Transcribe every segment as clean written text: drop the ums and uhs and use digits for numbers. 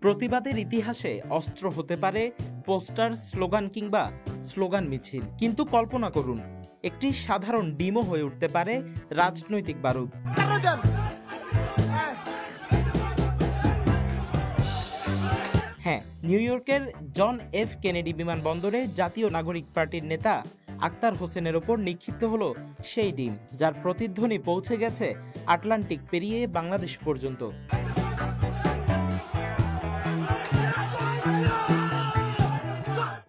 প্রতিবাদের ইতিহাসে অস্ত্র হতে পারে পোস্টার, স্লোগান কিংবা স্লোগান মিছিল, কিন্তু কল্পনা করুন একটি সাধারণ ডিমও হয়ে উঠতে পারে রাজনৈতিক বারুদ। হ্যাঁ, নিউ ইয়র্কের জন এফ কেনেডি বিমানবন্দরে জাতীয় নাগরিক পার্টির নেতা আক্তার হোসেনের ওপর নিক্ষিপ্ত হলো সেই ডিম, যার প্রতিধ্বনি পৌঁছে গেছে আটলান্টিক পেরিয়ে বাংলাদেশ পর্যন্ত।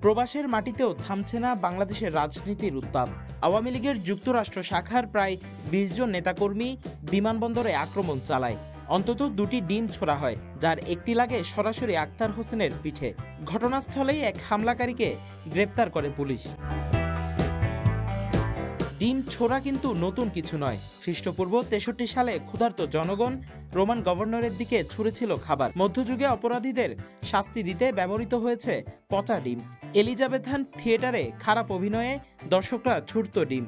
প্রবাসের মাটিতেও থামছে না বাংলাদেশের রাজনীতির উত্তাপ। আওয়ামী লীগের যুক্তরাষ্ট্র শাখার প্রায় ২০ জন নেতাকর্মী বিমানবন্দরে আক্রমণ চালায়। অন্তত ২টি ডিম ছোড়া হয়, যার একটি লাগে সরাসরি আক্তার হোসেনের পিঠে। ঘটনাস্থলেই এক হামলাকারীকে গ্রেপ্তার করে পুলিশ। ডিম ছোড়া কিন্তু নতুন কিছু নয়। খ্রিস্টপূর্ব ৬৩ সালে ক্ষুধার্ত জনগণ রোমান গভর্নরের দিকে ছুঁড়েছিল খাবার। মধ্যযুগে অপরাধীদের শাস্তি দিতে ব্যবহৃত হয়েছে পচা ডিম। এলিজাবেথান থিয়েটারে খারাপ অভিনয়ে দর্শকরা ছুড়ত ডিম।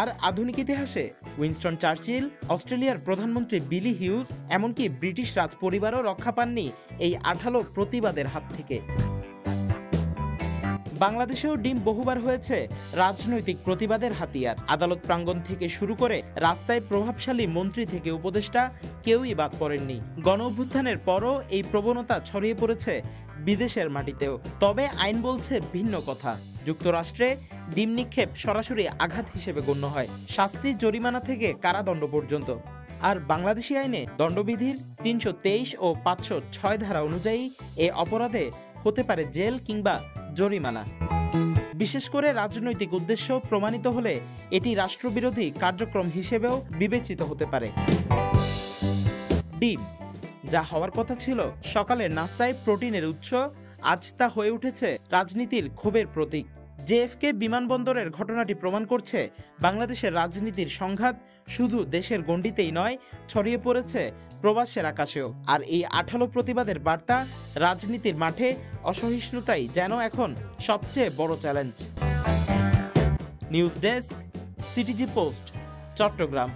আর আধুনিক ইতিহাসে উইনস্টন চার্চিল, অস্ট্রেলিয়ার প্রধানমন্ত্রী বিলি হিউজ, এমনকি ব্রিটিশ রাজ পরিবারও রক্ষা পাননি এই আঠালো প্রতিবাদের হাত থেকে। বাংলাদেশেও ডিম বহুবার হয়েছে রাজনৈতিক প্রতিবাদের হাতিয়ার। আদালত প্রাঙ্গণ থেকে শুরু করে রাস্তায় প্রভাবশালী মন্ত্রী থেকে উপদেষ্টা কেউই বাদ পড়েননি। গণ অভ্যুত্থানের পরও এই প্রবণতা ছড়িয়ে পড়েছে বিদেশের মাটিতেও। তবে আইন বলছে ভিন্ন কথা। যুক্তরাষ্ট্রে ডিম নিক্ষেপ সরাসরি আঘাত হিসেবে গণ্য হয়, শাস্তি জরিমানা থেকে কারাদণ্ড পর্যন্ত। আর বাংলাদেশি আইনে দণ্ডবিধির ৩২৩ ও ৫০৬ ধারা অনুযায়ী এ অপরাধে হতে পারে জেল কিংবা জরিমানা। বিশেষ করে রাজনৈতিক উদ্দেশ্য প্রমাণিত হলে এটি রাষ্ট্রবিরোধী কার্যক্রম হিসেবেও বিবেচিত হতে পারে। ডিম, যা হওয়ার কথা ছিল সকালের নাস্তায় প্রোটিনের উৎস, আজ তা হয়ে উঠেছে রাজনীতির ক্ষোভের প্রতীক। জেএফকে বিমানবন্দরের ঘটনাটি প্রমাণ করছে বাংলাদেশের রাজনীতির সংঘাত শুধু দেশের গণ্ডিতেই নয়, ছড়িয়ে পড়েছে প্রবাসের আকাশেও। আর এই আঠালো প্রতিবাদের বার্তা, রাজনীতির মাঠে অসহিষ্ণুতাই যেন এখন সবচেয়ে বড় challenge. News desk, CTG post, Chittagong.